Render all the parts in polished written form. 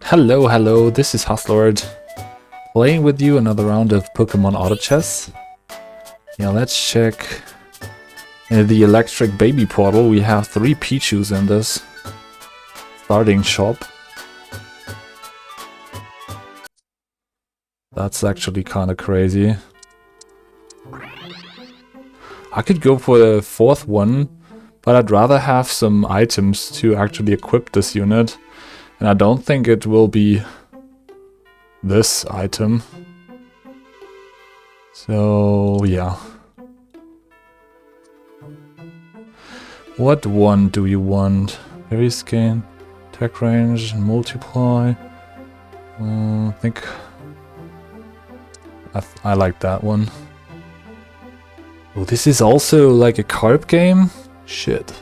Hello, this is Hustlord, playing with you another round of Pokemon Autochess. Yeah, let's check the electric baby portal. We have 3 Pichus in this starting shop. That's actually kind of crazy. I could go for the 4th one, but I'd rather have some items to actually equip this unit. And I don't think it will be this item. So, yeah. What one do you want? Berry skin, attack range, multiply. I think I like that one. Oh, this is also like a carb game? Shit.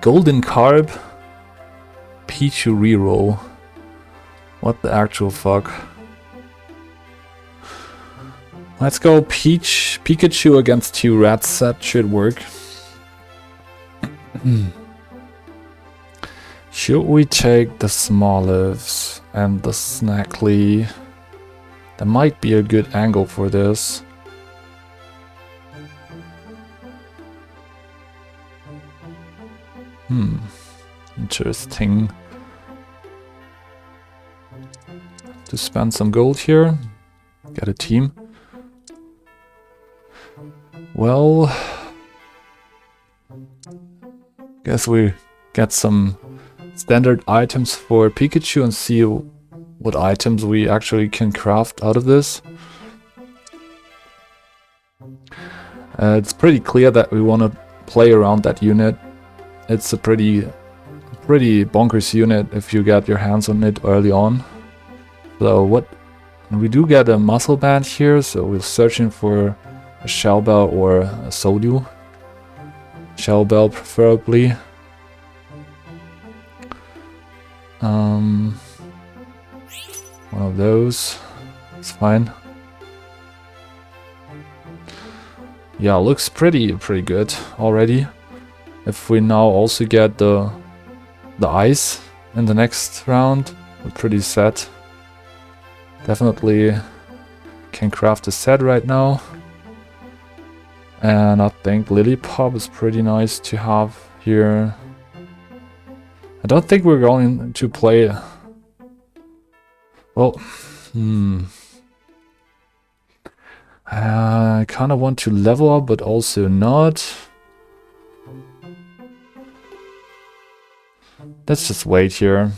Golden carb. Pichu reroll. What the actual fuck? Let's go Pikachu against 2 rats. That should work. Should we take the Smolives and the Snackly? There might be a good angle for this. Interesting. To spend some gold here. Get a team. Well, guess we get some standard items for Pikachu and see what items we actually can craft out of this. It's pretty clear that we want to play around that unit. It's a pretty bonkers unit if you get your hands on it early on. So we do get a muscle band here, so we're searching for a Shell Bell or a Soldew. Shell Bell preferably. One of those. It's fine. Yeah, looks pretty good already. If we now also get the ice in the next round, we're pretty set. Definitely can craft a set right now. And I think Lillipup is pretty nice to have here. I don't think we're going to play... Well, I kind of want to level up, but also not. Let's just wait here.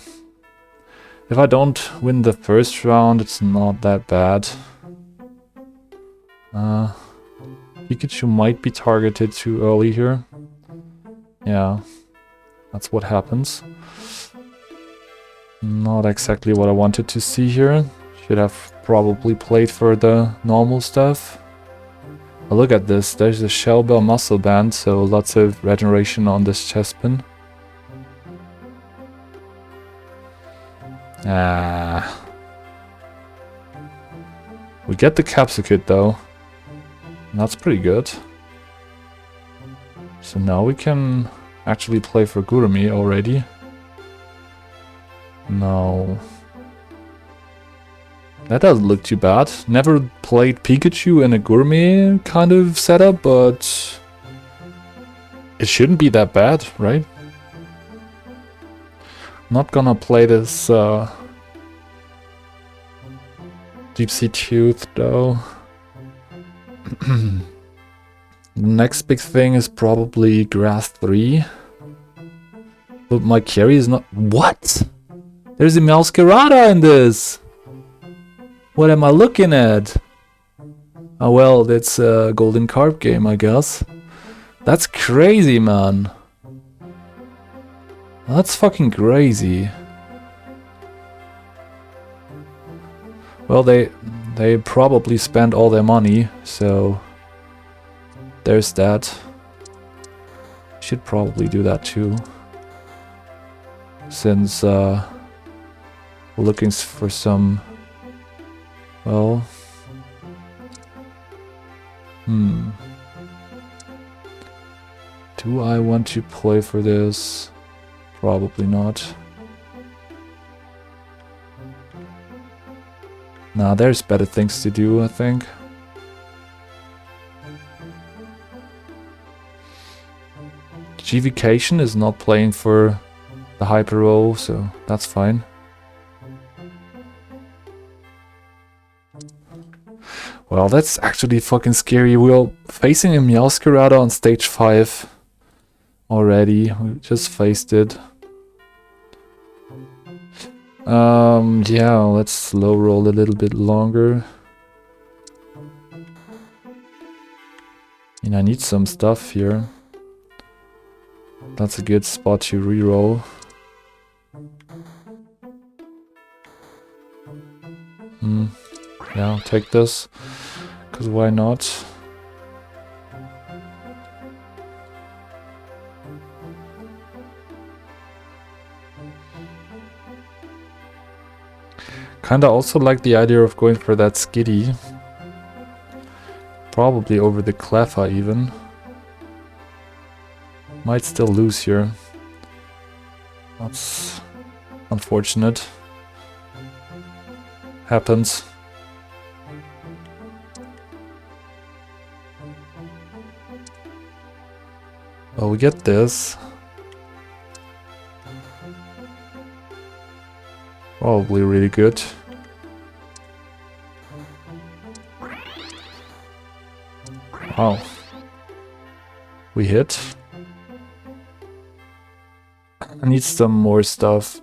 If I don't win the first round, it's not that bad. Pikachu might be targeted too early here. Yeah, that's what happens. Not exactly what I wanted to see here. Should have probably played for the normal stuff. But look at this, there's a Shell Bell muscle band, so lots of regeneration on this chest pin. We get the Capsule Kit though. And that's pretty good. So now we can actually play for Gurumi already. No. That doesn't look too bad. Never played Pikachu in a Gurumi kind of setup, but it shouldn't be that bad, right? Not gonna play this Deep Sea Tooth though. Next big thing is probably Grass 3. But my carry is not... What? There's a Masquerada in this! What am I looking at? Oh well, that's a Golden Carp game, I guess. That's crazy, man. That's fucking crazy. Well, they probably spent all their money, so there's that. Should probably do that too, since we're looking for some. Well, do I want to play for this? Probably not. Nah, there's better things to do, I think. G-Vacation is not playing for the Hyper Roll, so that's fine. Well, that's actually fucking scary. We're facing a Meowscarada on stage 5 already. We just faced it. Yeah, let's slow roll a little bit longer. I need some stuff here. That's a good spot to reroll. Yeah, I'll take this. Because why not? Kinda also like the idea of going for that Skitty. Probably over the Cleffa even. Might still lose here. That's unfortunate. Happens. Well, we get this. Probably really good. Wow. We hit. I need some more stuff.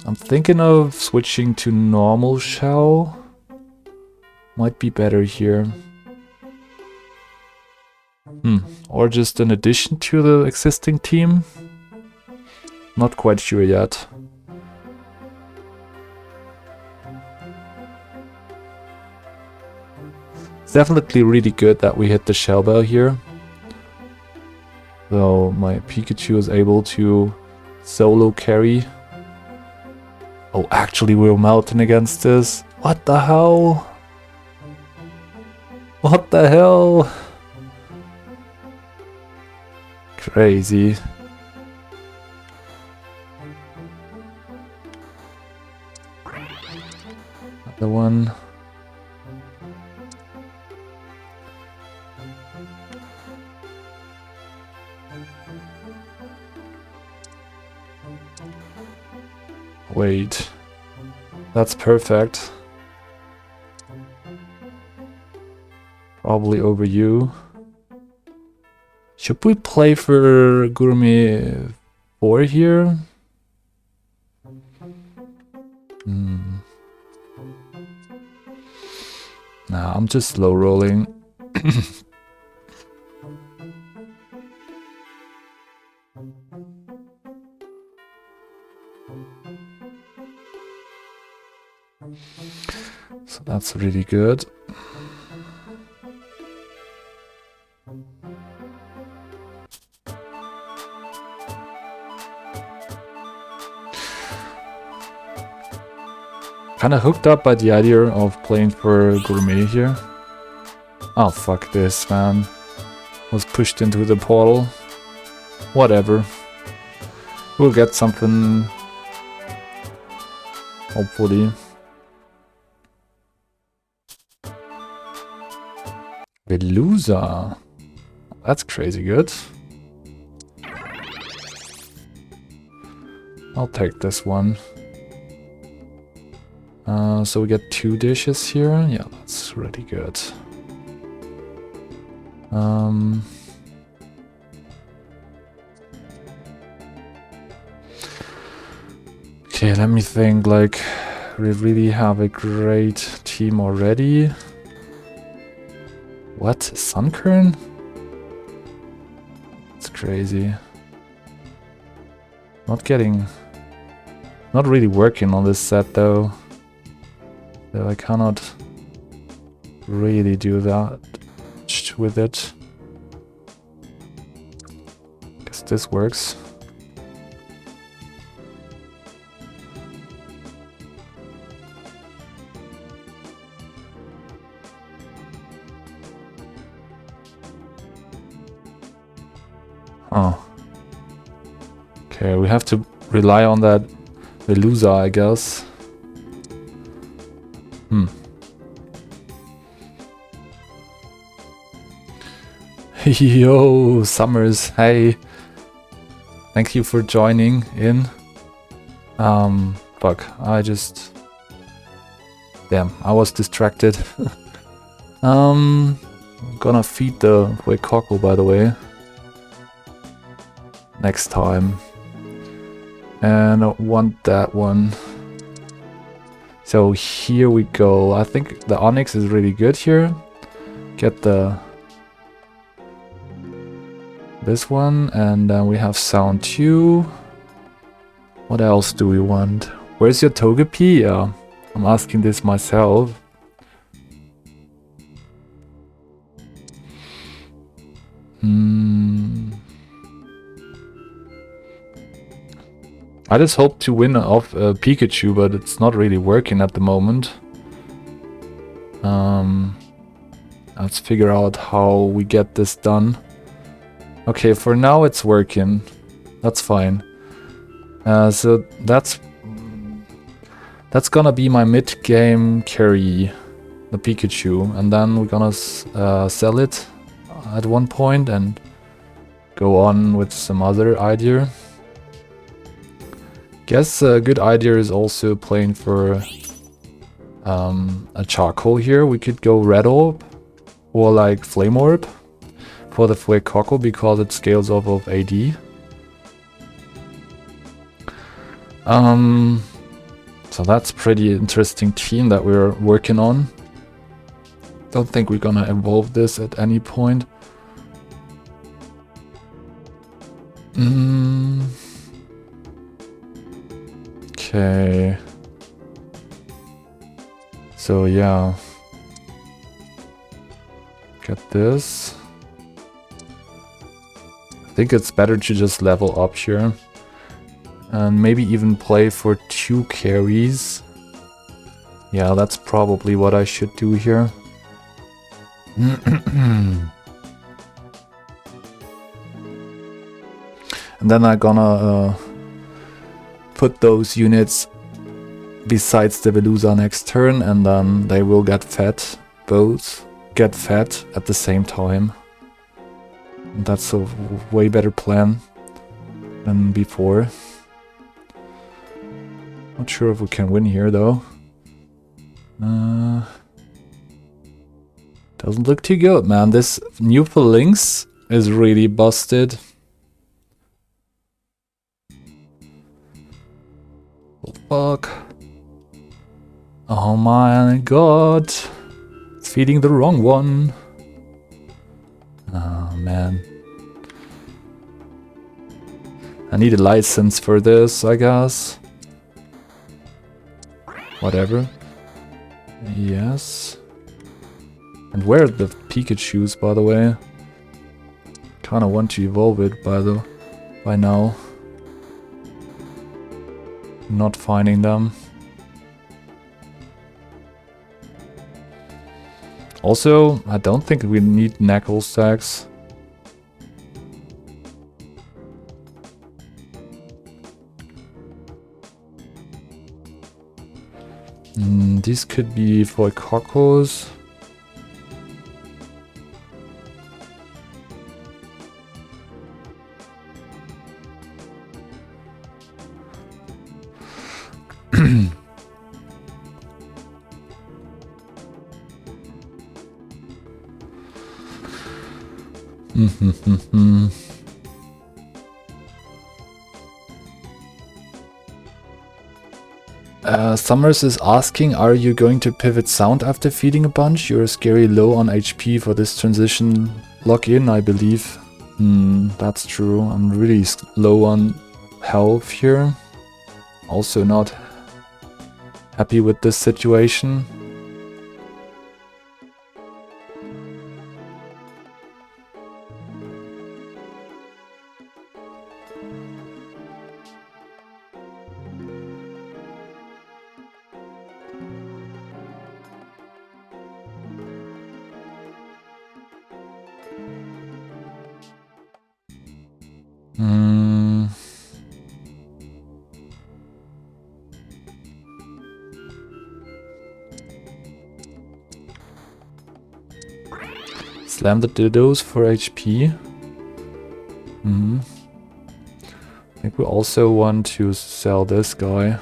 I'm thinking of switching to normal shell. Might be better here. Or just an addition to the existing team. Not quite sure yet. It's definitely really good that we hit the Shell Bell here. Though my Pikachu is able to solo carry. Oh, actually we're melting against this. What the hell? What the hell? Crazy. Another one. Wait. That's perfect. Probably over you. Should we play for Gourmet 4 here? Nah, I'm just slow rolling. So that's really good. Kinda hooked up by the idea of playing for Gourmet here. Oh fuck this, man. Was pushed into the portal. Whatever. We'll get something. Hopefully. Velusa. That's crazy good. I'll take this one. So we get 2 dishes here. Yeah, that's really good. Okay, let me think. Like, we really have a great team already. What? Sunkern? It's crazy. Not really working on this set though. So I cannot really do that with it. Guess this works. Oh. Okay, we have to rely on that Veluza, I guess. Yo, Summers, hey. Thank you for joining in. Fuck, damn, I was distracted. I'm gonna feed the Fuecoco, by the way. Next time. And I want that one. So here we go. I think the Onyx is really good here. Get this one, and then we have Sound 2. What else do we want? Where's your Togepi? Yeah, I'm asking this myself. I just hope to win off Pikachu, but it's not really working at the moment. Let's figure out how we get this done. Okay, for now it's working. That's fine. So that's gonna be my mid-game carry, the Pikachu, and then we're gonna sell it at one point and go on with some other idea. Guess a good idea is also playing for a charcoal here. We could go Red Orb or like Flame Orb for the Fuecoco because it scales off of AD. So that's pretty interesting team that we're working on. Don't think we're gonna evolve this at any point. Okay. So yeah. Get this. I think it's better to just level up here. And maybe even play for 2 carries. Yeah, that's probably what I should do here. And then I'm gonna put those units besides the Veluza next turn, and then they will get fed. Both get fed at the same time. And that's a way better plan than before. Not sure if we can win here though. Doesn't look too good, man. This new Lynx is really busted. Oh, fuck. Oh my god. It's feeding the wrong one. Oh man. I need a license for this, I guess. Whatever. Yes. And where are the Pikachus, by the way? Kinda want to evolve it by now. Not finding them. Also, I don't think we need knuckle stacks. These could be for Cocos. Summers is asking, are you going to pivot sound after feeding a bunch? You're scary low on HP for this transition lock-in, I believe. That's true. I'm really low on health here. Also not happy with this situation. Slam the Dittos for HP. I think we also want to sell this guy.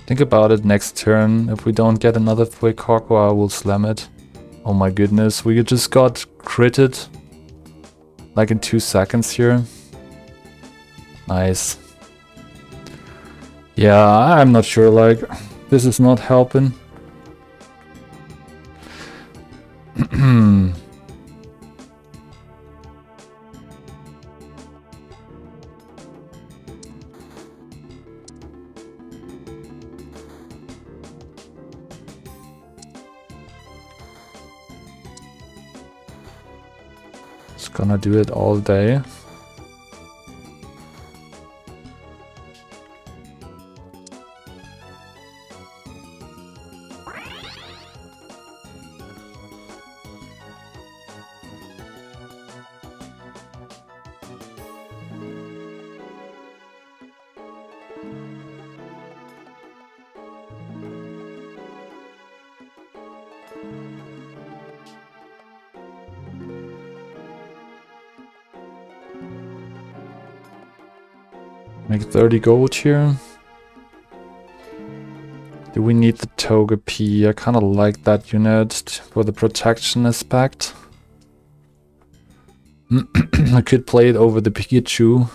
Think about it next turn. If we don't get another Fuecoco, I will slam it. Oh my goodness, we just got critted like in 2 seconds here. Nice. Yeah, I'm not sure, like, this is not helping. Just gonna do it all day. Make 30 gold here. Do we need the Togepi? I kind of like that unit for the protection aspect. I could play it over the Pikachu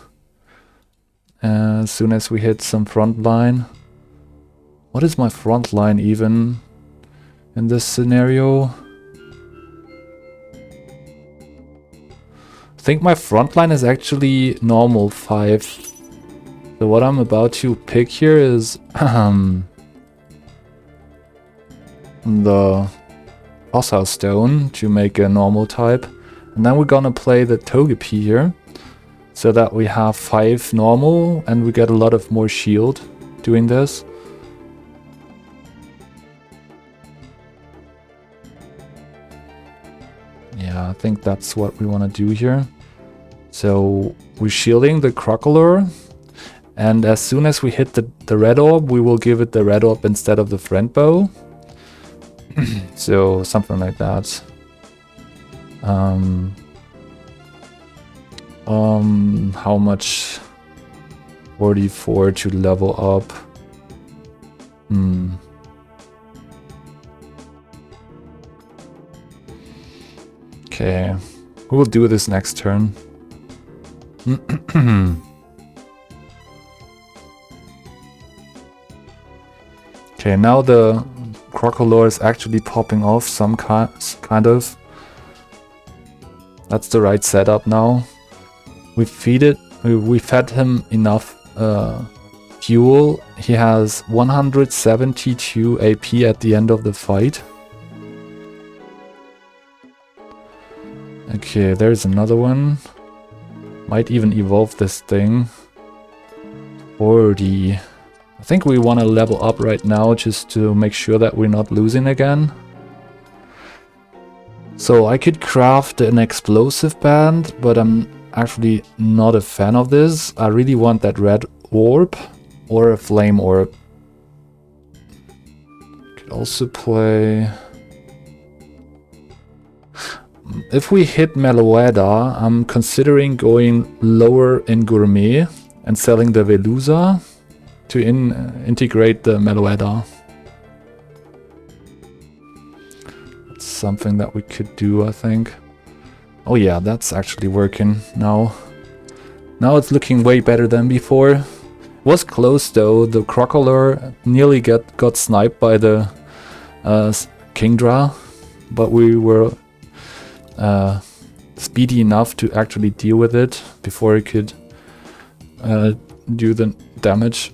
as soon as we hit some front line. What is my front line even in this scenario? I think my front line is actually normal 5. So what I'm about to pick here is the Fossil Stone to make a normal type. And then we're gonna play the Togepi here, so that we have 5 normal and we get a lot of more shield doing this. Yeah, I think that's what we want to do here. So we're shielding the Crocodile. And as soon as we hit the red orb, we will give it the red orb instead of the friend bow. So something like that. How much? 44 to level up. Okay, we will do this next turn. Okay, now the Crocodile is actually popping off some kind of. That's the right setup now. We fed him enough fuel. He has 172 AP at the end of the fight. Okay, there's another one. Might even evolve this thing. 40. I think we want to level up right now just to make sure that we're not losing again. So I could craft an explosive band, but I'm actually not a fan of this. I really want that red orb or a flame orb. Could also play... If we hit Meloetta, I'm considering going lower in Gourmet and selling the Veluza to integrate the Meloetta. That's something that we could do, I think. Oh yeah, that's actually working now. Now it's looking way better than before. It was close though. The Crocodile nearly got sniped by the Kingdra, but we were speedy enough to actually deal with it before it could do the damage.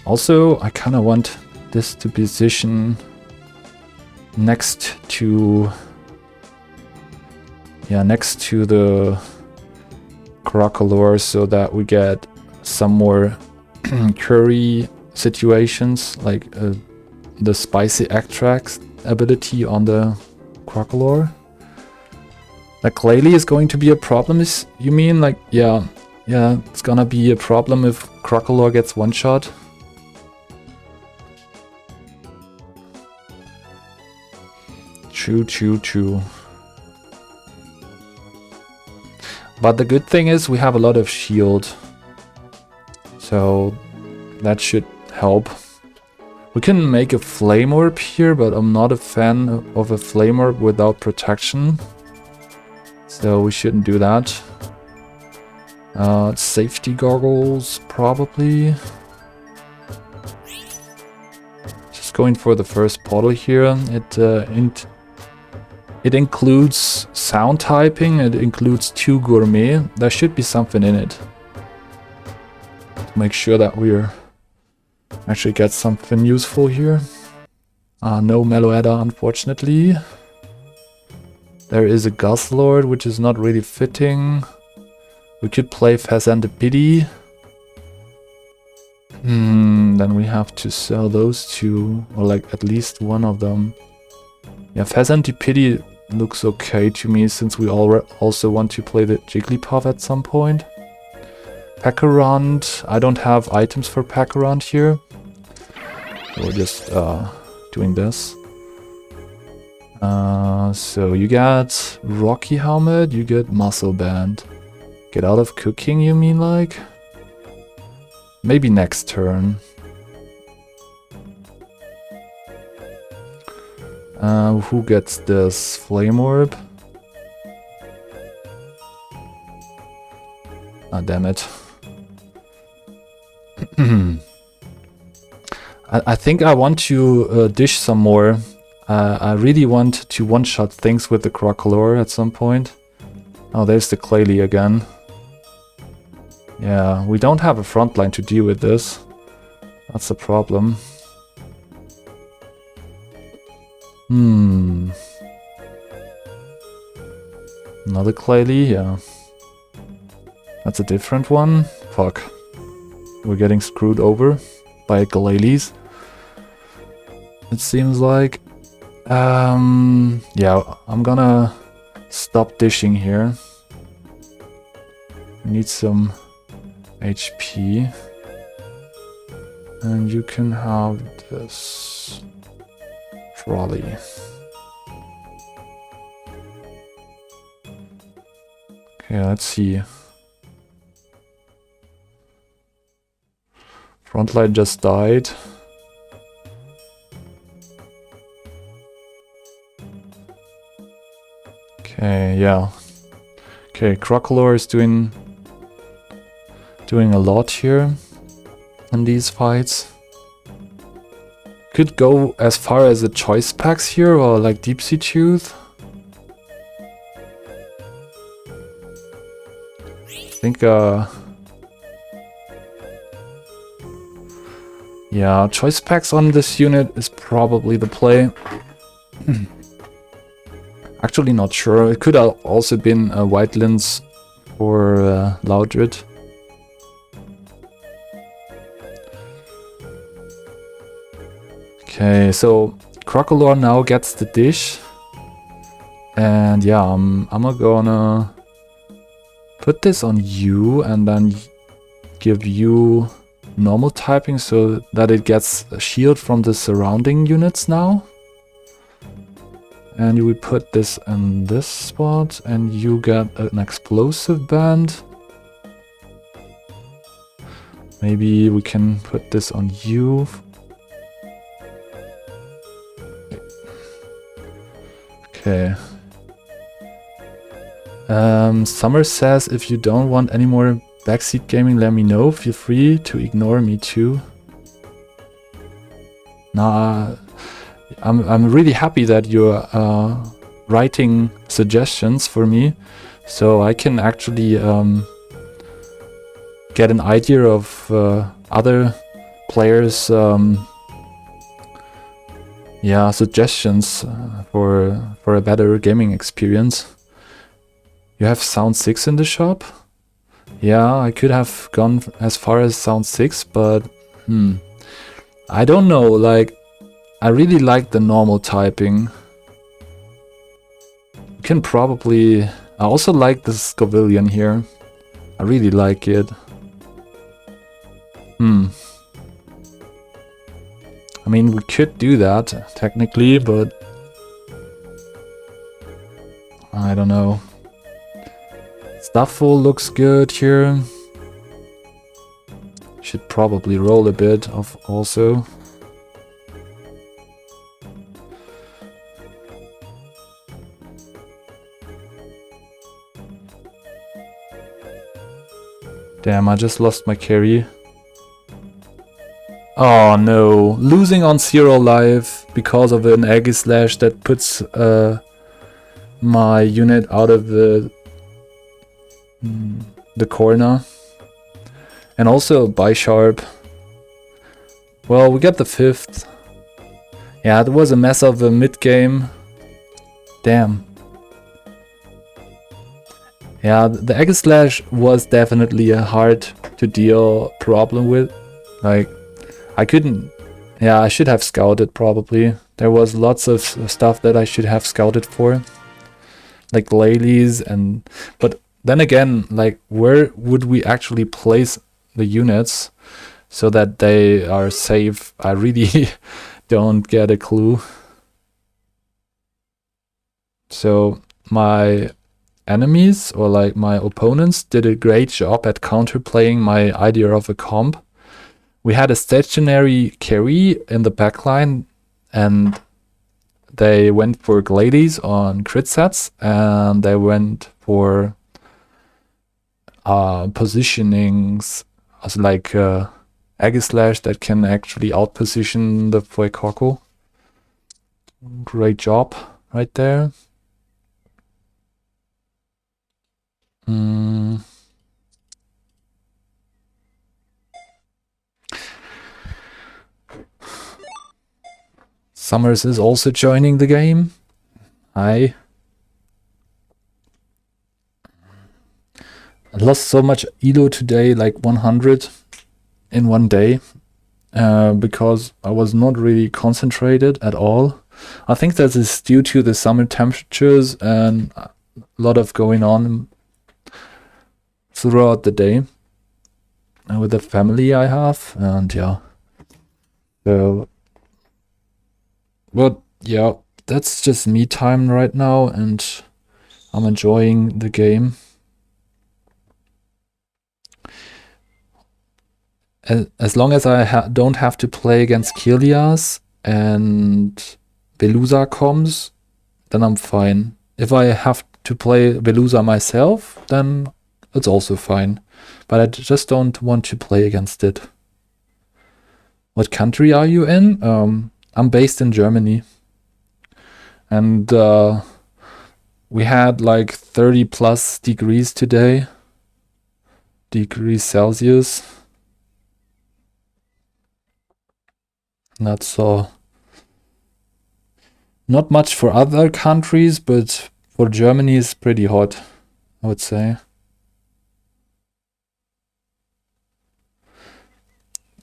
Also, I kind of want this to position next to the Crocodile so that we get some more curry situations, like the spicy extract ability on the Crocolore. Like Glalie is going to be a problem, is you mean? Like, yeah, it's gonna be a problem if Crocolore gets one shot. True. But the good thing is we have a lot of shield, so that should help. We can make a Flame Orb here, but I'm not a fan of a Flame Orb without protection, so we shouldn't do that. Safety goggles, probably. Just going for the first portal here. It includes sound typing, it includes 2 gourmet. There should be something in it to make sure that we're actually get something useful here. No Meloetta, unfortunately. There is a Guzzlord, which is not really fitting. We could play Phasantipiti. Then we have to sell those 2, or like at least one of them. Yeah, Phasantipiti looks okay to me, since we also want to play the Jigglypuff at some point. Packarond, I don't have items for Packarond here. We're just doing this. So you got Rocky Helmet, you get Muscle Band. Get out of cooking, you mean, like? Maybe next turn. Who gets this Flame Orb? Ah, damn it. I think I want to dish some more. I really want to one-shot things with the Crocolore at some point. Oh, there's the Glalie again. Yeah, we don't have a front line to deal with this. That's the problem. Another Glalie, yeah. That's a different one. Fuck. We're getting screwed over by Glalies, it seems like. Yeah, I'm gonna stop dishing here. We need some HP. And you can have this trolley. Okay, let's see. Frontline just died. Okay, yeah. Okay, Crocolore is doing a lot here in these fights. Could go as far as the choice packs here, or like Deep Sea Tooth. I think yeah, choice packs on this unit is probably the play. Actually not sure. It could have also been a White Lens for Loudred. Okay, so Crocolore now gets the dish. And yeah, I'm gonna put this on you and then give you normal typing so that it gets a shield from the surrounding units now. And we put this in this spot and you get an explosive band. Maybe we can put this on you. Okay. Summer says, if you don't want any more backseat gaming, let me know. Feel free to ignore me too. Nah, I'm really happy that you're writing suggestions for me, so I can actually get an idea of other players' yeah, suggestions for a better gaming experience. You have Sound 6 in the shop? Yeah, I could have gone as far as Sound 6, but I don't know, like, I really like the normal typing. You can probably... I also like the Scovillian here. I really like it. I mean, we could do that, technically, but... I don't know. Stufful looks good here. Should probably roll a bit of also. Damn, I just lost my carry. Oh no, losing on 0 life because of an Aegislash that puts my unit out of the corner. And also Bisharp. Well, we got the 5th. Yeah, it was a mess of a mid-game. Damn. Yeah, the Aegislash was definitely a hard to deal problem with. Like, I couldn't... Yeah, I should have scouted probably. There was lots of stuff that I should have scouted for. Like Lalies and... But then again, like, where would we actually place the units so that they are safe? I really don't get a clue. So my enemies, or like my opponents, did a great job at counterplaying my idea of a comp. We had a stationary carry in the backline, and they went for Gladies on crit sets, and they went for positionings as like Aegislash that can actually outposition the Fuecoco. Great job right there. Summers is also joining the game. Hi. I lost so much Elo today, like 100 in one day, because I was not really concentrated at all. I think that is due to the summer temperatures and a lot of going on throughout the day with the family I have, and yeah. So, but yeah, that's just me time right now, and I'm enjoying the game. As long as I don't have to play against Kirlias and Veluza comms, then I'm fine. If I have to play Veluza myself, then it's also fine. But I just don't want to play against it. What country are you in? I'm based in Germany. And we had like 30 plus degrees today. Degrees Celsius. Not much for other countries, but for Germany is pretty hot, I would say.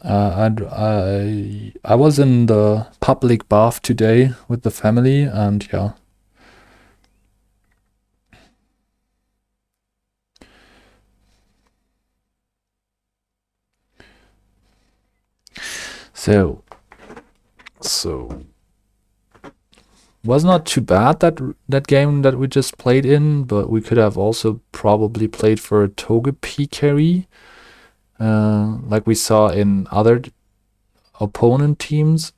I was in the public bath today with the family, and yeah. So was not too bad that game that we just played in, but we could have also probably played for a Togepi carry, like we saw in other opponent teams.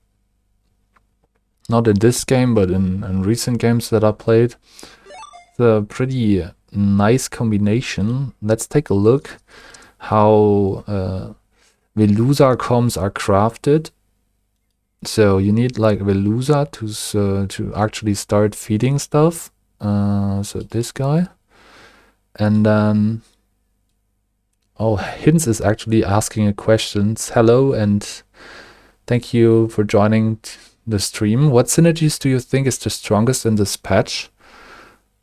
Not in this game, but in recent games that I played. It's a pretty nice combination. Let's take a look how Veluza comms are crafted. So you need like Veluza to actually start feeding stuff. So this guy. And then Hinz is actually asking a question. Hello and thank you for joining the stream. What synergies do you think is the strongest in this patch?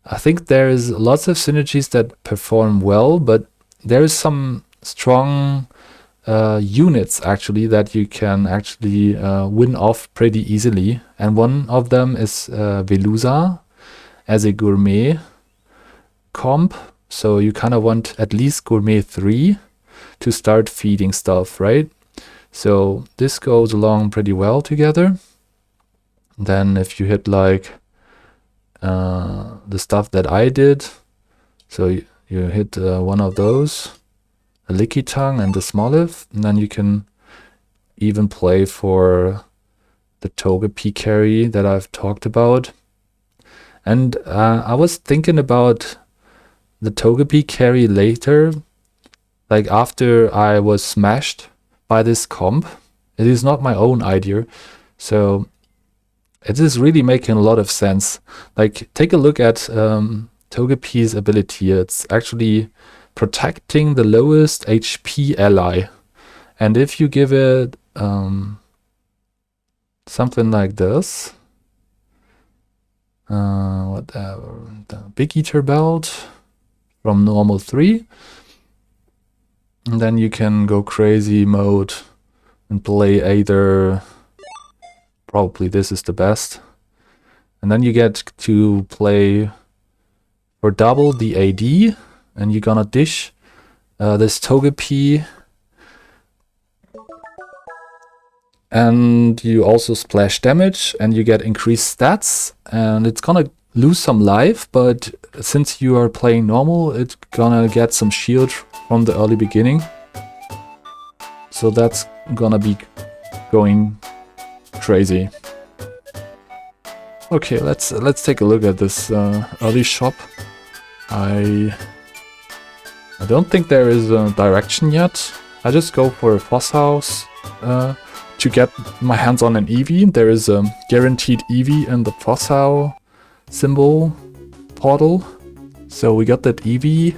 I think there is lots of synergies that perform well, but there is some strong units actually that you can actually win off pretty easily, and one of them is Veluza as a gourmet comp. So you kind of want at least gourmet 3 to start feeding stuff, right? So this goes along pretty well together. Then if you hit like the stuff that I did, so you hit one of those, a Licky Tongue and the Smoliv, and then you can even play for the Togepi carry that I've talked about. And I was thinking about the Togepi carry later, like after I was smashed by this comp. It is not my own idea, so it is really making a lot of sense. Like, take a look at Togepi's ability. It's actually protecting the lowest HP ally. And if you give it something like this, whatever, the Big Eater Belt from normal 3, and then you can go crazy mode and play either, probably this is the best, and then you get to play for double the AD, and you're gonna dish this Togepi, and you also splash damage, and you get increased stats, and it's gonna lose some life, but since you are playing normal, it's gonna get some shield from the early beginning. So that's gonna be going crazy. Okay, let's take a look at this early shop. I don't think there is a direction yet. I just go for a Foss House to get my hands on an Eevee. There is a guaranteed Eevee in the Foss House symbol portal. So we got that Eevee,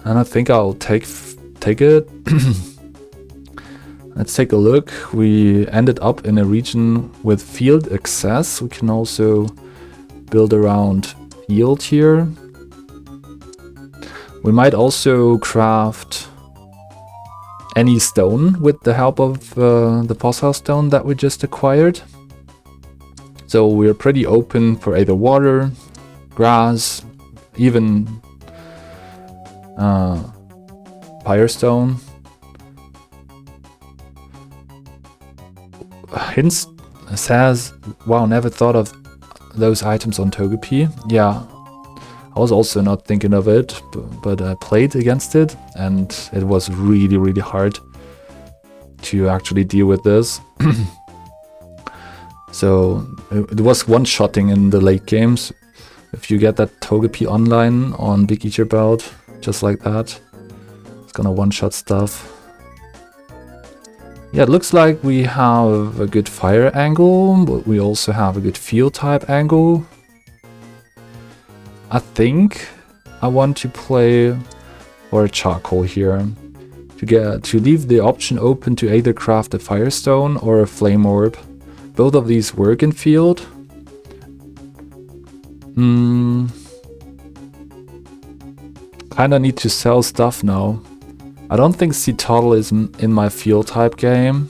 and I think I'll take it. Let's take a look. We ended up in a region with field access. We can also build around field here. We might also craft any stone with the help of the Foss House stone that we just acquired. So we're pretty open for either water, grass, even Firestone. Hints says, wow, never thought of those items on Togepi. Yeah, I was also not thinking of it, but I played against it, and it was really, really hard to actually deal with this. So it was one-shotting in the late games. If you get that Togepi online on Big Eater Belt, just like that, it's gonna one-shot stuff. Yeah, it looks like we have a good fire angle, but we also have a good field type angle. I think I want to play for a charcoal here to leave the option open to either craft a firestone or a flame orb. Both of these work in field. Kinda need to sell stuff now. I don't think Citadel is in my field type game.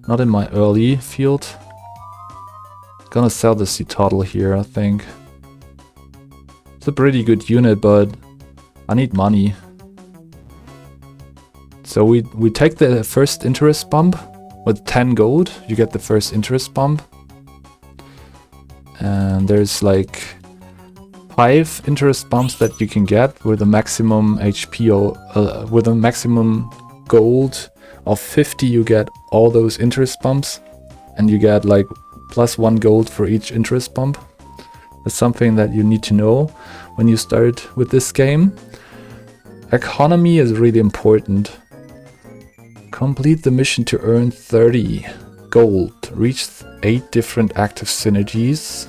Not in my early field. Gonna sell the Citadel here, I think. It's a pretty good unit, but I need money. So we take the first interest bump. With 10 gold, you get the first interest bump. And there's like 5 interest bumps that you can get with a maximum HP or with a maximum gold of 50. You get all those interest bumps, and you get like +1 gold for each interest bump. That's something that you need to know when you start with this game. Economy is really important. Complete the mission to earn 30 gold. Reach 8 different active synergies.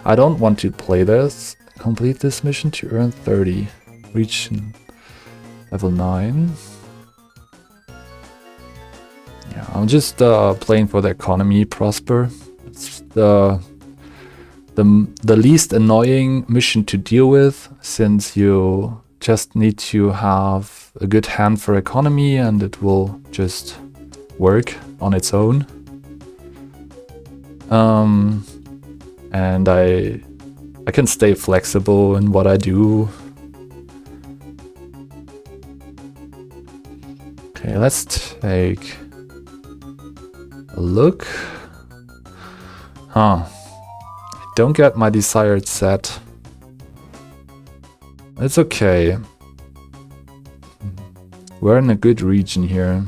I don't want to play this. Complete this mission to earn 30. Reach level 9. Yeah, I'm just playing for the economy prosper. It's the least annoying mission to deal with, since you just need to have a good hand for economy and it will just work on its own. And I can stay flexible in what I do. Okay, let's take a look. I don't get my desired set. It's okay. We're in a good region here.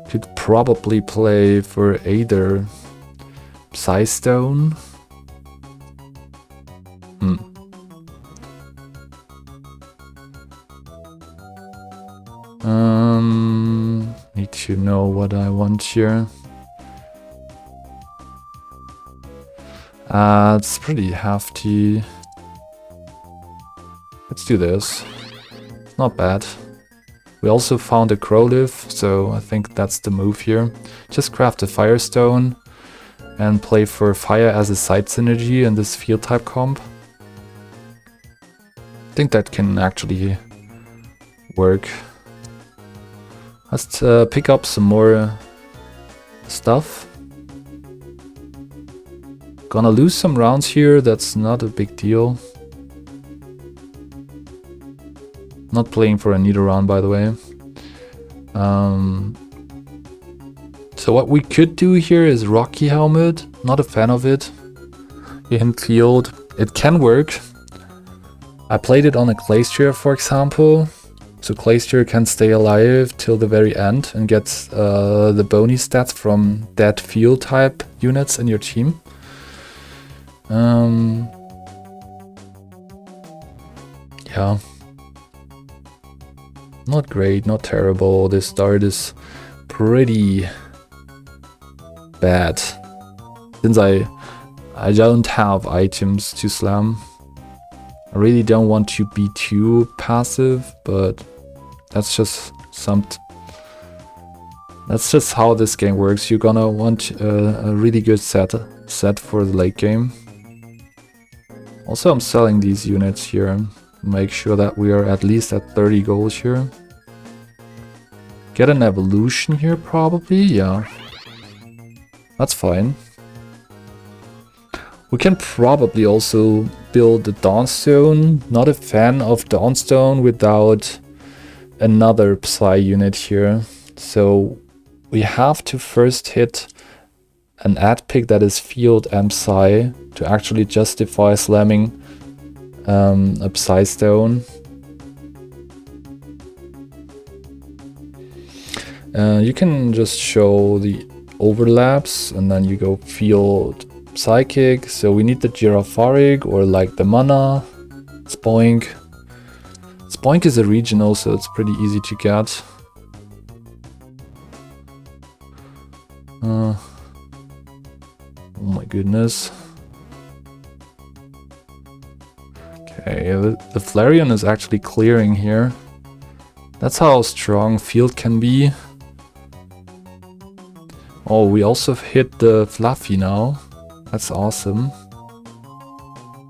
Could probably play for either Psystone. Need to know what I want here. It's pretty hefty. Let's do this. Not bad. We also found a Crowleaf, so I think that's the move here. Just craft a Firestone and play for Fire as a side synergy in this field type comp. I think that can actually work. Let's pick up some more stuff. Gonna lose some rounds here, that's not a big deal. Not playing for a neither round, by the way. So what we could do here is Rocky Helmet. Not a fan of it. In field, it can work. I played it on a Glacier, for example. So Glacier can stay alive till the very end and gets the bony stats from dead field type units in your team. Yeah. Not great, not terrible. This start is pretty bad. Since I don't have items to slam. I really don't want to be too passive, but that's just that's just how this game works. You're gonna want a really good set for the late game. Also, I'm selling these units here. Make sure that we are at least at 30 goals here. Get an evolution here probably, yeah. That's fine. We can probably also build the Dawnstone. Not a fan of Dawnstone without another Psy unit here. So we have to first hit an ad pick that is field and Psy to actually justify slamming a Psystone. You can just show the overlaps and then you go field Psychic. So we need the Girafarig or like the Mana. Spoink. Spoink is a regional, so it's pretty easy to get. Oh my goodness. Okay, the Flareon is actually clearing here. That's how strong field can be. Oh, we also hit the Fluffy now. That's awesome.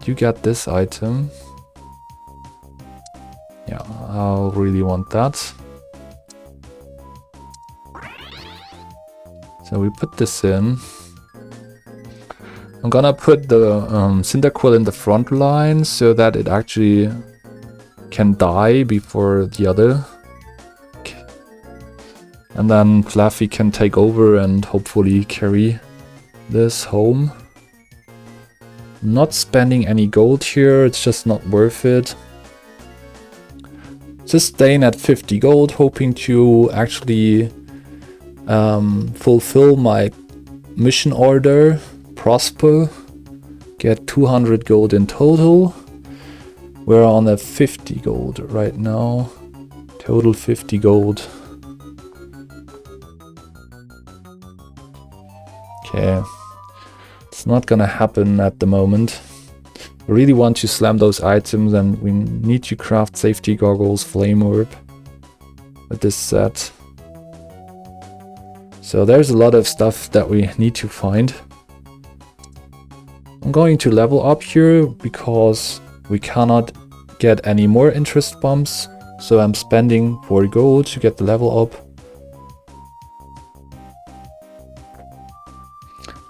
You get this item. Yeah, I'll really want that. So we put this in. I'm gonna put the Cyndaquil in the front line so that it actually can die before the other. Okay. And then Fluffy can take over and hopefully carry this home. Not spending any gold here, it's just not worth it. Just staying at 50 gold, hoping to actually fulfill my mission order, Prosper, get 200 gold in total. We're on a 50 gold right now, total 50 gold. Okay, it's not gonna happen at the moment. We really want to slam those items and we need to craft safety goggles, flame orb with this set. So there's a lot of stuff that we need to find. I'm going to level up here because we cannot get any more interest bumps, so I'm spending 4 gold to get the level up.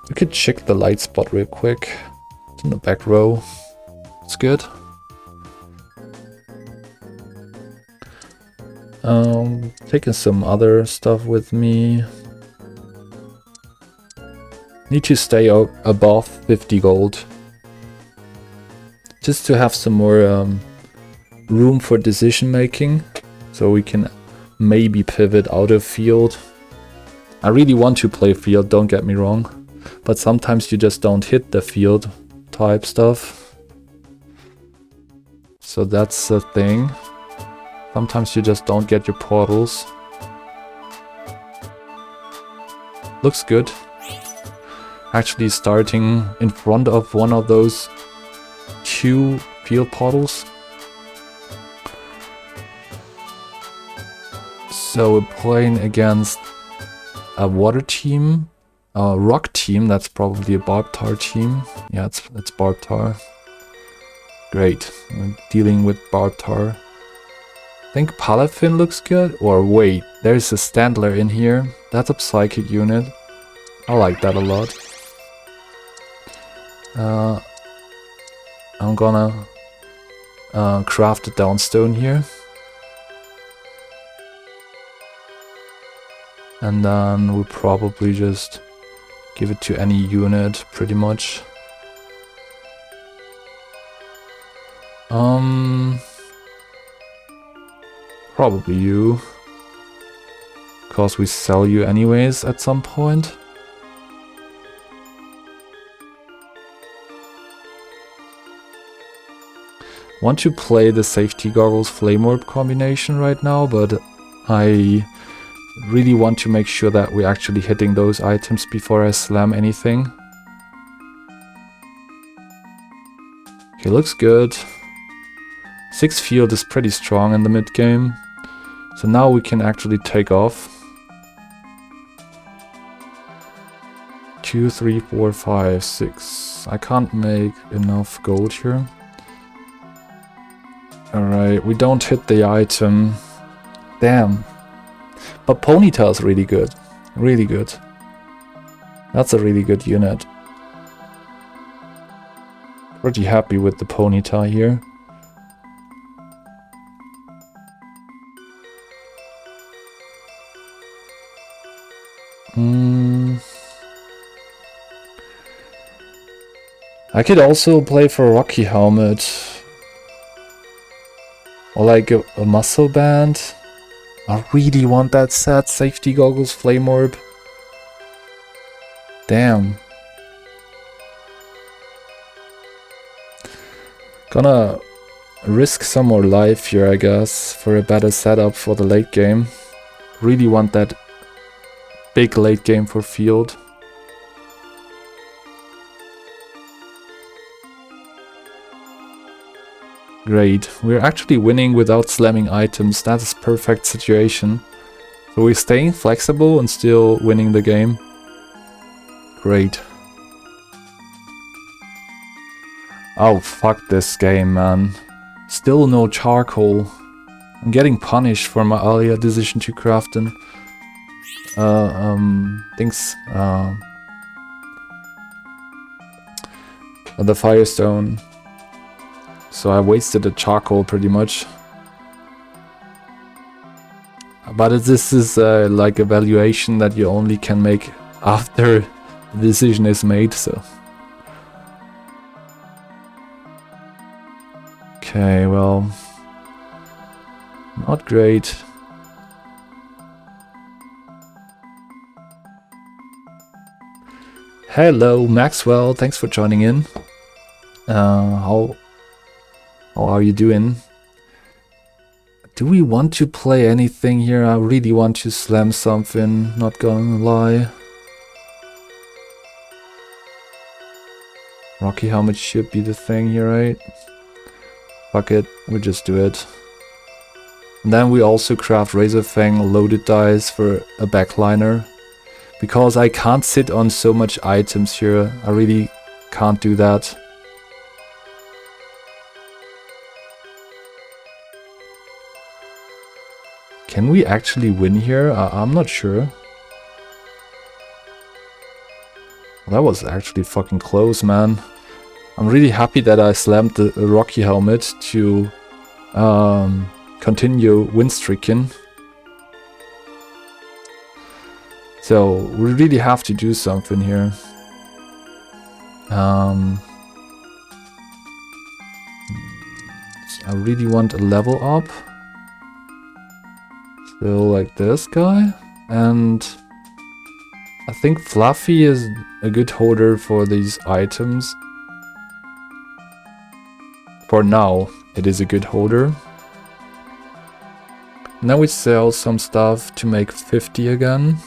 We could check the light spot real quick. It's in the back row. It's good. Taking some other stuff with me. Need to stay above 50 gold. Just to have some more room for decision making. So we can maybe pivot out of field. I really want to play field, don't get me wrong. But sometimes you just don't hit the field type stuff. So that's the thing. Sometimes you just don't get your portals. Looks good. Actually starting in front of one of those 2 field portals. So we're playing against a water team, a rock team, that's probably a Barbtar team. Yeah, it's Barbtar. Great, we're dealing with Barbtar. I think Palafin looks good, or wait, there's a Standler in here. That's a psychic unit. I like that a lot. I'm gonna craft a downstone here. And then we'll probably just give it to any unit, pretty much. Probably you. Because we sell you anyways at some point. Want to play the safety goggles flame orb combination right now, but I really want to make sure that we're actually hitting those items before I slam anything. Okay, looks good. 6 field is pretty strong in the mid game. So now we can actually take off. 2, 3, 4, 5, 6. I can't make enough gold here. Alright, we don't hit the item. Damn. But Ponyta is really good. Really good. That's a really good unit. Pretty happy with the Ponyta here. I could also play for a Rocky Helmet. Or like a muscle band. I really want that set. Safety goggles, flame orb. Damn. Gonna risk some more life here, I guess, for a better setup for the late game. Really want that big late game for field. Great, we're actually winning without slamming items. That is perfect situation. So we're staying flexible and still winning the game. Great. Oh, fuck this game, man. Still no charcoal. I'm getting punished for my earlier decision to craft an the Firestone. So I wasted a charcoal pretty much. But this is like a valuation that you only can make after the decision is made, so. Okay, well, not great. Hello, Maxwell. Thanks for joining in. How are you doing? Do we want to play anything here? I really want to slam something, not gonna lie. Rocky Helmet should be the thing here, right? Fuck it, we'll just do it. And then we also craft Razorfang loaded dice for a backliner. Because I can't sit on so much items here, I really can't do that. Can we actually win here? I'm not sure. That was actually fucking close, man. I'm really happy that I slammed the Rocky Helmet to continue win streaking. So we really have to do something here. I really want a level up. So like this guy. And I think Fluffy is a good holder for these items. For now, it is a good holder. Now we sell some stuff to make 50 again.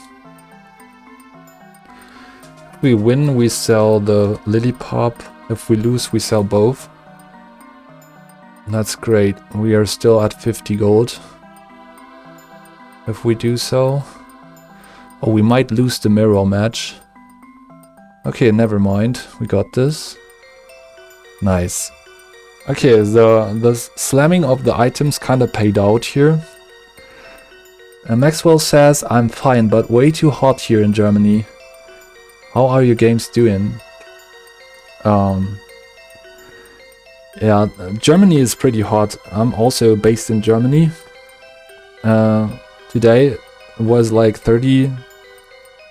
If we win, we sell the Lily Pop. If we lose, we sell both. That's great. We are still at 50 gold. If we do so. Oh, we might lose the mirror match. Okay, never mind. We got this. Nice. Okay, the slamming of the items kind of paid out here. And Maxwell says, I'm fine, but way too hot here in Germany. How are your games doing? Yeah, Germany is pretty hot. I'm also based in Germany. Today was like 30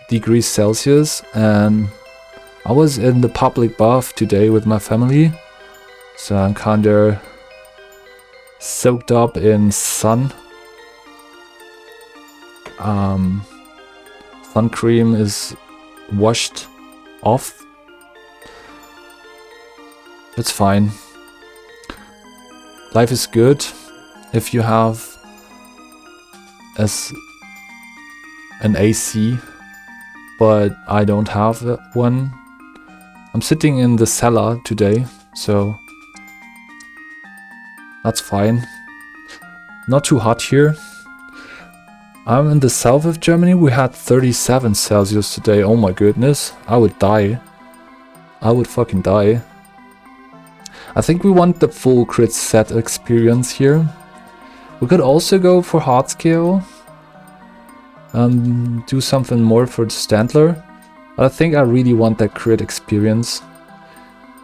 degrees Celsius and I was in the public bath today with my family. So I'm kinda soaked up in sun. Sun cream is washed off. It's fine. Life is good if you have an AC, but I don't have one. I'm sitting in the cellar today, so that's fine. Not too hot here. I'm in the south of Germany. We had 37 Celsius today. Oh my goodness. I would die. I would fucking die. I think we want the full crit set experience here. We could also go for hard scale. Do something more for the Standler. But I think I really want that crit experience.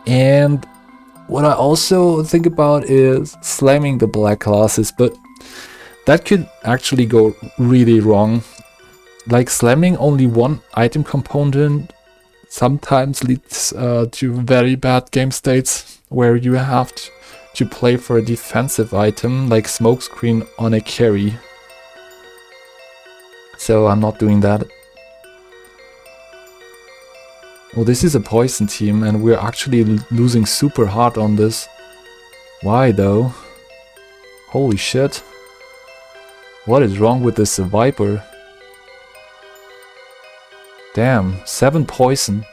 And what I also think about is slamming the black classes, but that could actually go really wrong. Like slamming only one item component sometimes leads to very bad game states where you have to play for a defensive item like smokescreen on a carry. So I'm not doing that. Well, this is a poison team and we're actually losing super hard on this. Why though? Holy shit. What is wrong with this Viper? Damn, 7 poison.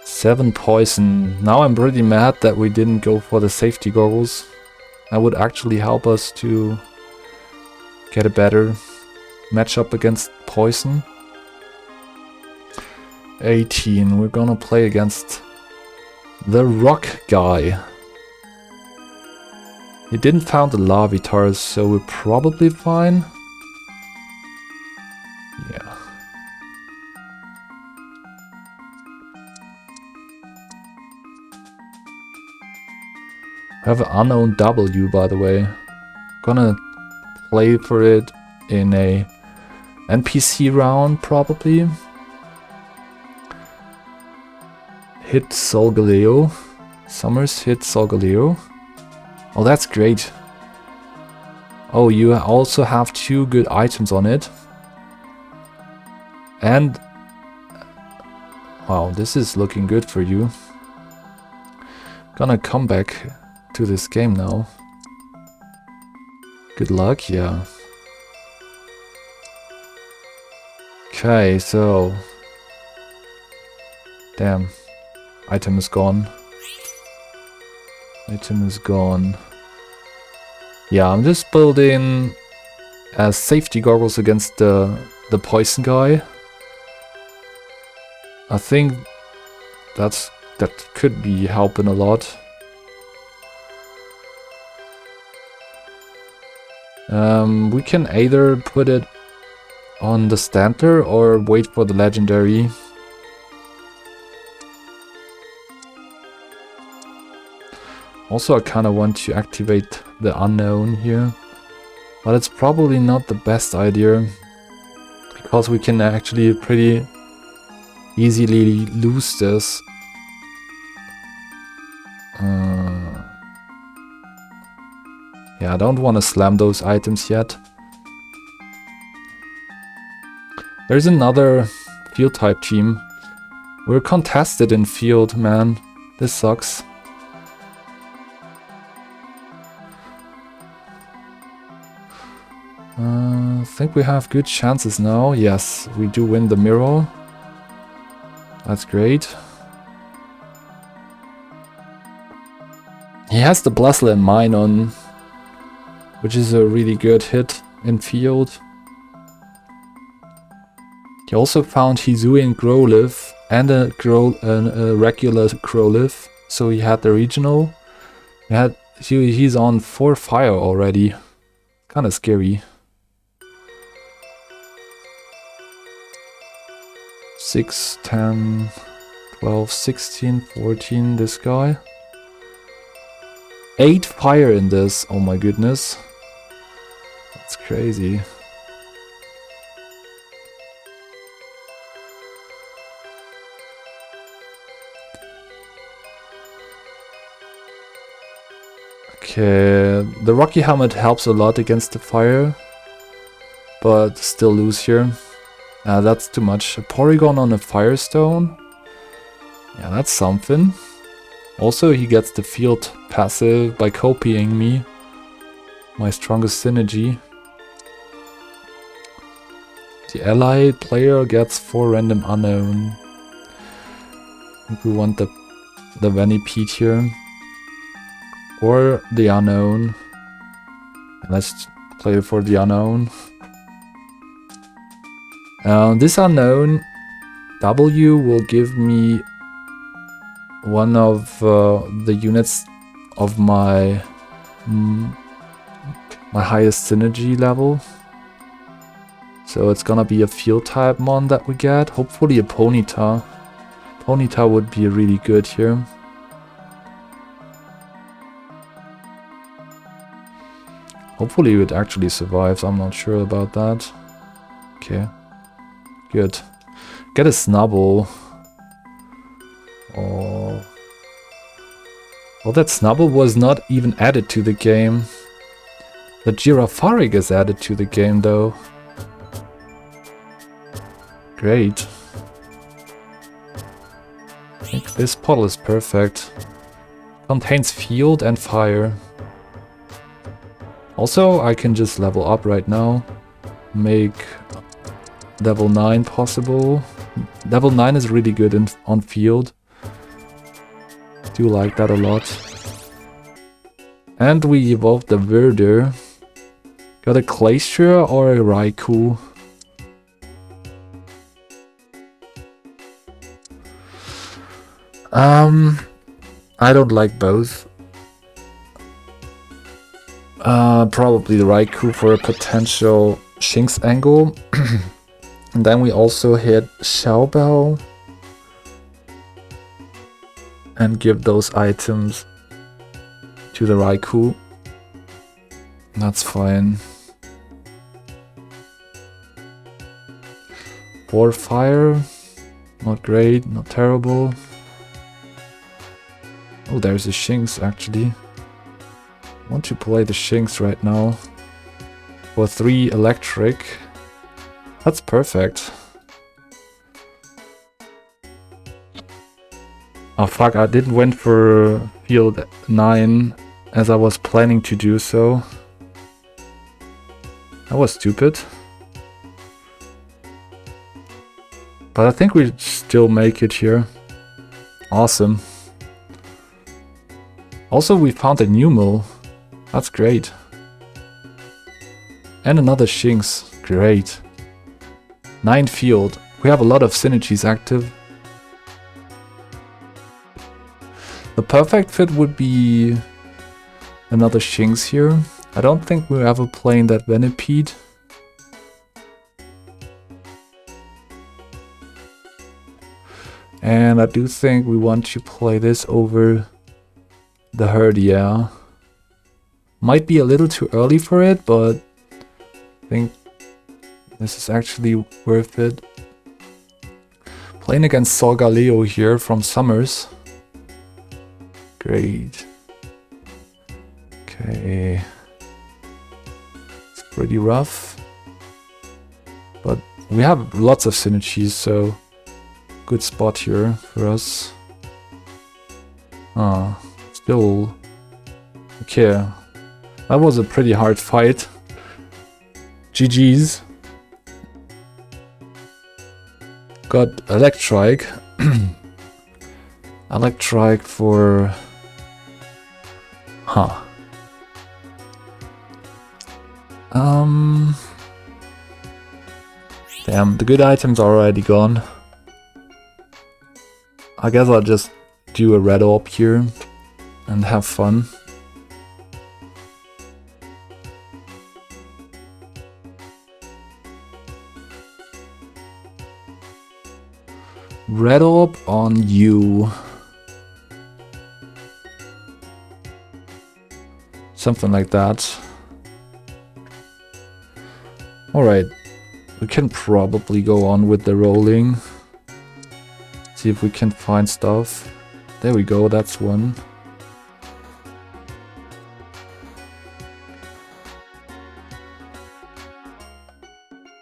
7 poison. Now I'm pretty mad that we didn't go for the safety goggles. That would actually help us to get a better matchup against poison. 18. We're gonna play against the rock guy. He didn't found the Larvitar, so we're probably fine. Yeah. I have an unknown W, by the way. Gonna play for it in a NPC round, probably. Hit Solgaleo. Summers hit Solgaleo. Oh, that's great. Oh, you also have 2 good items on it. And wow, this is looking good for you. Gonna come back to this game now. Good luck, yeah. Okay, so damn, item is gone. Item is gone. Yeah, I'm just building safety goggles against the poison guy. I think that could be helping a lot. We can either put it on the standard or wait for the legendary. Also, I kind of want to activate the unknown here, but it's probably not the best idea because we can actually pretty easily lose this. Yeah, I don't want to slam those items yet. There's another field type team. We're contested in field, man. This sucks. I think we have good chances now. Yes, we do win the mirror. That's great. He has the Blastoise and Mine on, which is a really good hit in field. He also found Hisuian Growlithe and a regular Growlithe, so he had the regional. He's on 4 fire already. Kinda scary. 6, 10, 12, 16, 14, this guy. 8 fire in this, oh my goodness. That's crazy. Okay, the Rocky Helmet helps a lot against the fire, but still lose here. That's too much. A Porygon on a Firestone? Yeah, that's something. Also, he gets the field passive by copying me. My strongest synergy. The allied player gets 4 random unknown. I think we want the Venipede here. Or the unknown. Let's play for the unknown. This unknown W will give me one of the units of my highest synergy level. So it's gonna be a field type mon that we get. Hopefully a Ponyta. Ponyta would be really good here. Hopefully it actually survives, I'm not sure about that. Okay. Good. Get a Snubble. Oh. Well, that Snubble was not even added to the game. The Girafarig is added to the game though. Great. I think this bottle is perfect. Contains field and fire. Also, I can just level up right now. Make level 9 possible. Level 9 is really good on field. Do like that a lot. And we evolved the Verder. Got a Glacier or a Raikou. I don't like both. Probably the Raikou for a potential Shinx angle. And then we also hit Xiaobao. And give those items to the Raikou. That's fine. 4 fire. Not great, not terrible. Oh, there's a Shinx actually. I want to play the Shinx right now. For 3 electric. That's perfect. Oh fuck, I didn't went for field 9 as I was planning to do so. That was stupid. But I think we still make it here. Awesome. Also, we found a Numel. That's great. And another Shinx. Great. 9 field. We have a lot of synergies active. The perfect fit would be another Shinx here. I don't think we're ever playing that Venipede. And I do think we want to play this over the Herdia. Might be a little too early for it, but I think this is actually worth it. Playing against Solgaleo here from Summers. Great. Okay. It's pretty rough. But we have lots of synergies, so good spot here for us. Still. Okay. That was a pretty hard fight. GG's. Got Electrike. Electrike for... Damn, the good items are already gone. I guess I'll just do a red orb here and have fun. Red orb on you. Something like that. Alright, we can probably go on with the rolling. See if we can find stuff. There we go, that's one.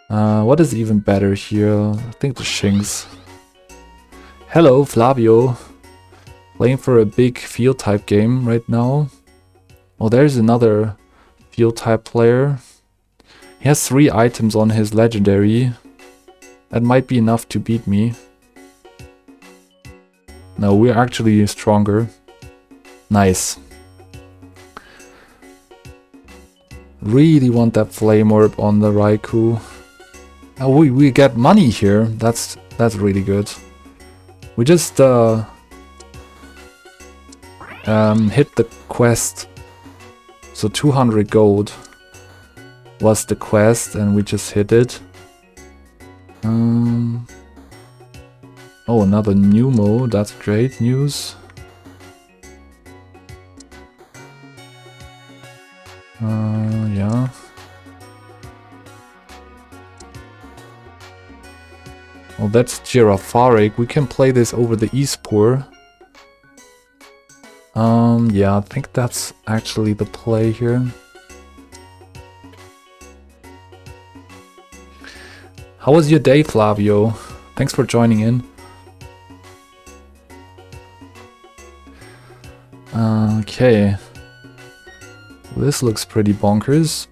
What is even better here? I think the Shinx. Hello, Flavio. Playing for a big field type game right now. Oh, there's another field type player. He has 3 items on his legendary. That might be enough to beat me. No, we're actually stronger. Nice. Really want that flame orb on the Raikou. Oh, we get money here. That's really good. We just hit the quest. So 200 gold was the quest, and we just hit it. Oh, another Numo. That's great news. Yeah. Well, that's Girafarik. We can play this over the Espor. Yeah, I think that's actually the play here. How was your day, Flavio? Thanks for joining in. Okay. This looks pretty bonkers.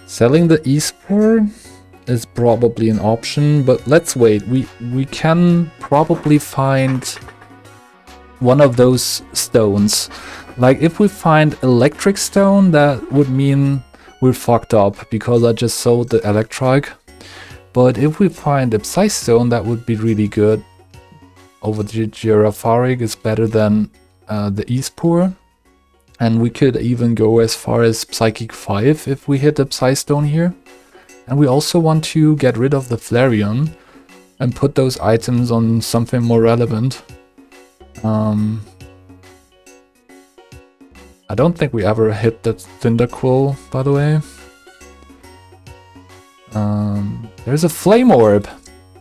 Selling the Espor is probably an option, but let's wait. We can probably find one of those stones. Like, if we find Electric Stone, that would mean we're fucked up, because I just sold the Electrike. But if we find a Psy Stone, that would be really good. Over the Girafarik is better than the Espor. And we could even go as far as Psychic 5 if we hit a Psy Stone here. And we also want to get rid of the Flareon and put those items on something more relevant. I don't think we ever hit that Cyndaquil, by the way. There's a Flame Orb.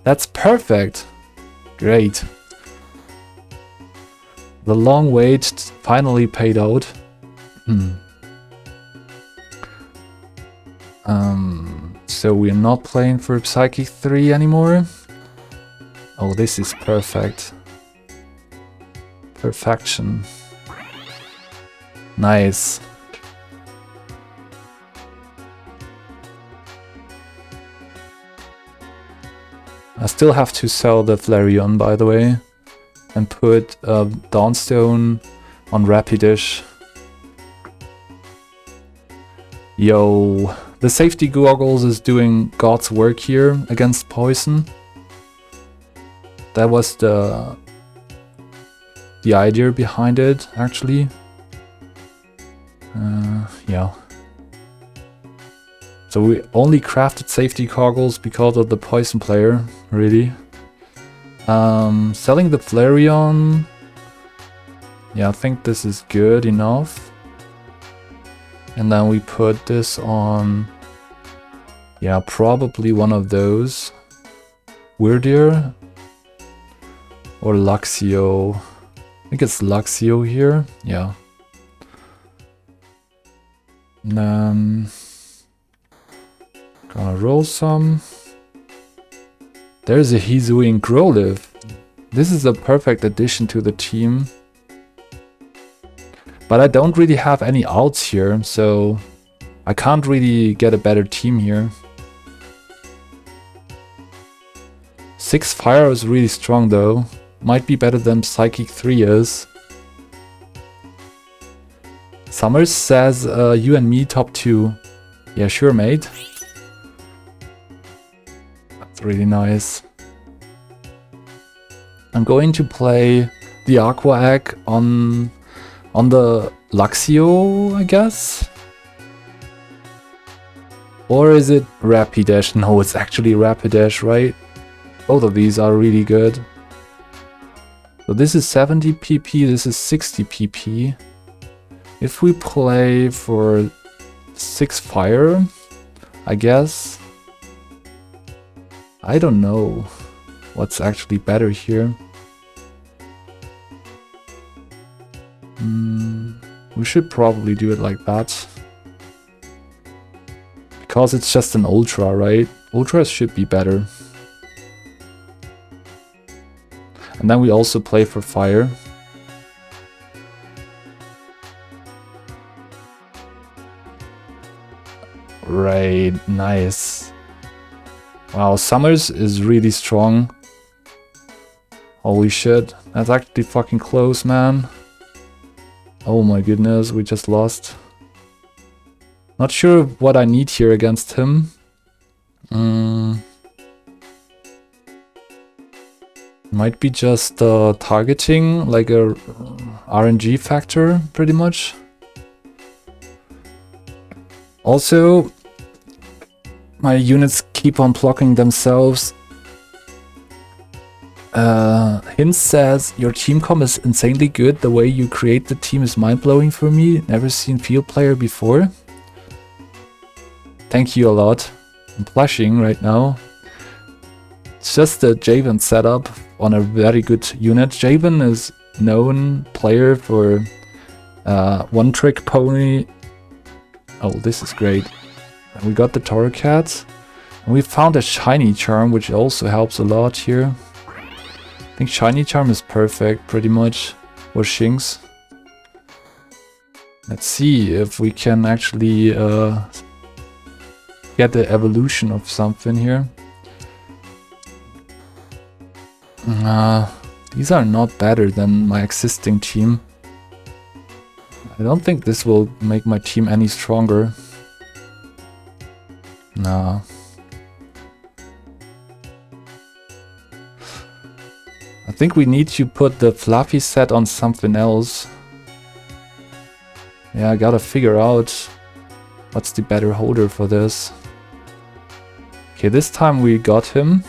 That's perfect. Great. The long wait finally paid out. So we're not playing for Psychic 3 anymore. Oh, this is perfect. Perfection. Nice. I still have to sell the Flareon, by the way, and put Dawnstone on Rapidash. Yo, the safety goggles is doing God's work here against poison. That was the the idea behind it, actually. Yeah. So we only crafted safety goggles because of the poison player, really. Selling the Flareon. Yeah, I think this is good enough. And then we put this on, yeah, probably one of those. Weirdeer or Luxio. I think it's Luxio here. Yeah. And then gonna roll some. There's a Hisuian Growlithe. This is a perfect addition to the team. But I don't really have any outs here, so I can't really get a better team here. 6 Fire is really strong though. Might be better than Psychic 3 is. Summers says, you and me top 2. Yeah, sure, mate. That's really nice. I'm going to play the Aqua Egg on the Luxio, I guess? Or is it Rapidash? No, it's actually Rapidash, right? Both of these are really good. So this is 70 PP, this is 60 PP. If we play for 6 Fire, I guess. I don't know what's actually better here. We should probably do it like that. Because it's just an Ultra, right? Ultras should be better. And then we also play for Fire. Right, nice. Wow, Summers is really strong. Holy shit, that's actually fucking close, man. Oh my goodness, we just lost. Not sure what I need here against him. Might be just targeting, like a RNG factor, pretty much. Also, my units keep on blocking themselves. Hint says, your team comp is insanely good. The way you create the team is mind-blowing for me. Never seen field player before. Thank you a lot. I'm blushing right now. It's just a Javen setup on a very good unit. Javen is known player for one-trick pony. Oh, this is great. And we got the Torracat. And we found a Shiny Charm, which also helps a lot here. I think Shiny Charm is perfect, pretty much, for Shinx. Let's see if we can actually get the evolution of something here. These are not better than my existing team. I don't think this will make my team any stronger. Nah. I think we need to put the Fluffy set on something else. Yeah, I gotta figure out what's the better holder for this. Okay, this time we got him.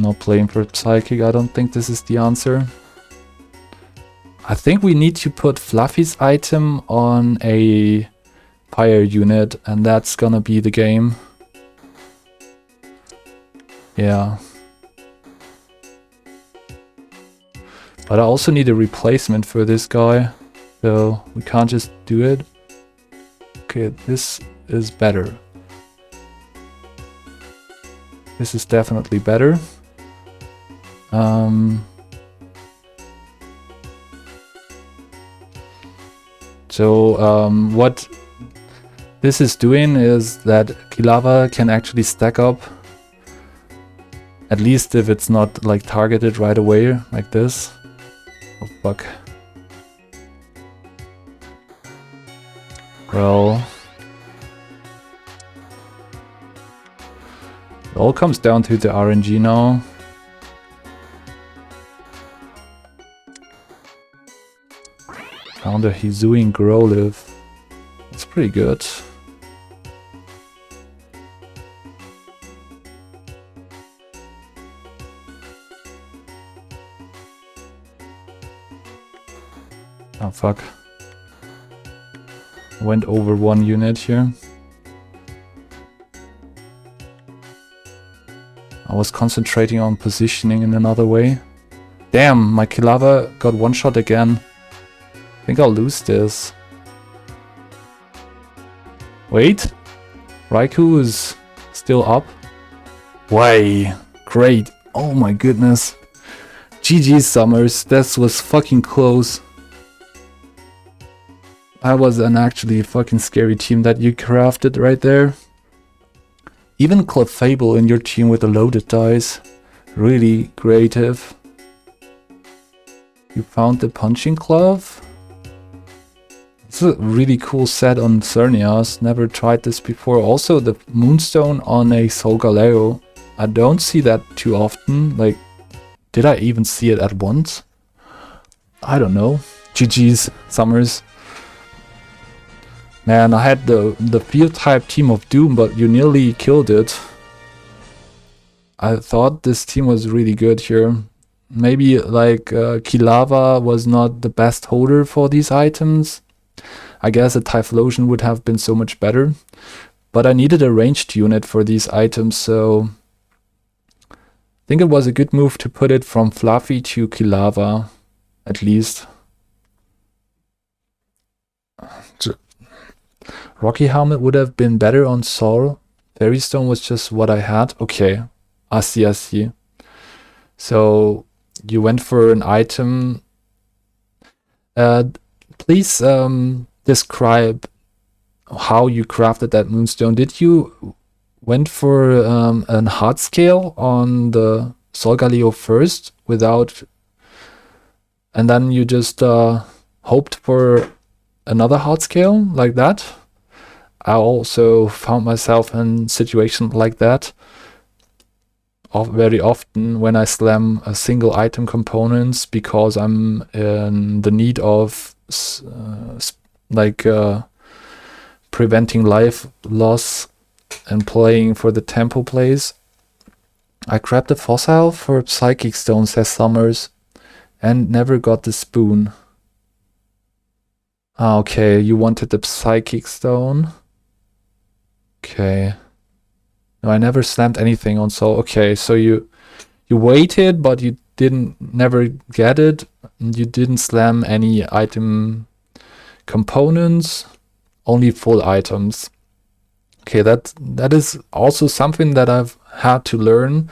Not playing for Psychic, I don't think this is the answer. I think we need to put Fluffy's item on a fire unit, and that's gonna be the game. Yeah. But I also need a replacement for this guy, so we can't just do it. Okay, this is better. This is definitely better. What this is doing is that Kilava can actually stack up, at least if it's not like targeted right away, like this. Oh fuck. Well, it all comes down to the RNG now. Found a Hisuian Growlithe. It's pretty good. Oh fuck. Went over one unit here. I was concentrating on positioning in another way. Damn, my Kilava got one shot again. I think I'll lose this. Wait. Raikou is still up. Way. Great. Oh my goodness. GG Summers. This was fucking close. That was an actually fucking scary team that you crafted right there. Even Clefable in your team with the loaded dice. Really creative. You found the punching glove. It's a really cool set on Xerneas. Never tried this before. Also the Moonstone on a Solgaleo. I don't see that too often. Like, did I even see it at once? I don't know. GG's Summers. Man, I had the field type team of Doom, but you nearly killed it. I thought this team was really good here. Maybe like Kilava was not the best holder for these items. I guess a Typhlosion would have been so much better. But I needed a ranged unit for these items, so I think it was a good move to put it from Fluffy to Kilava, at least. Rocky Helmet would have been better on Sol. Fairy Stone was just what I had. Okay, I see. So you went for an item. Please describe how you crafted that Moonstone. Did you went for an hard scale on the Solgaleo first without, and then you just hoped for another hard scale like that? I also found myself in situations like that very often when I slam a single item components because I'm in the need of preventing life loss and playing for the tempo plays. I grabbed a fossil for Psychic Stone, says Summers, and never got the spoon. Ah, okay, you wanted the Psychic Stone. Okay. No, I never slammed anything on Soul. Okay, so you waited, but you never get it. You didn't slam any item components, only full items. Okay, that is also something that I've had to learn.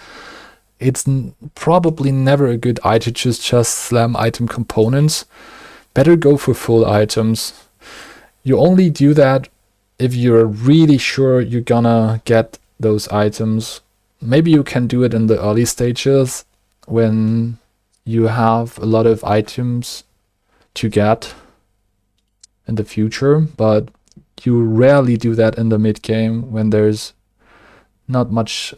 It's probably never a good idea to just slam item components. Better go for full items. You only do that if you're really sure you're gonna get those items. Maybe you can do it in the early stages when you have a lot of items to get in the future, but you rarely do that in the mid game when there's not much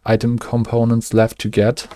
item components left to get.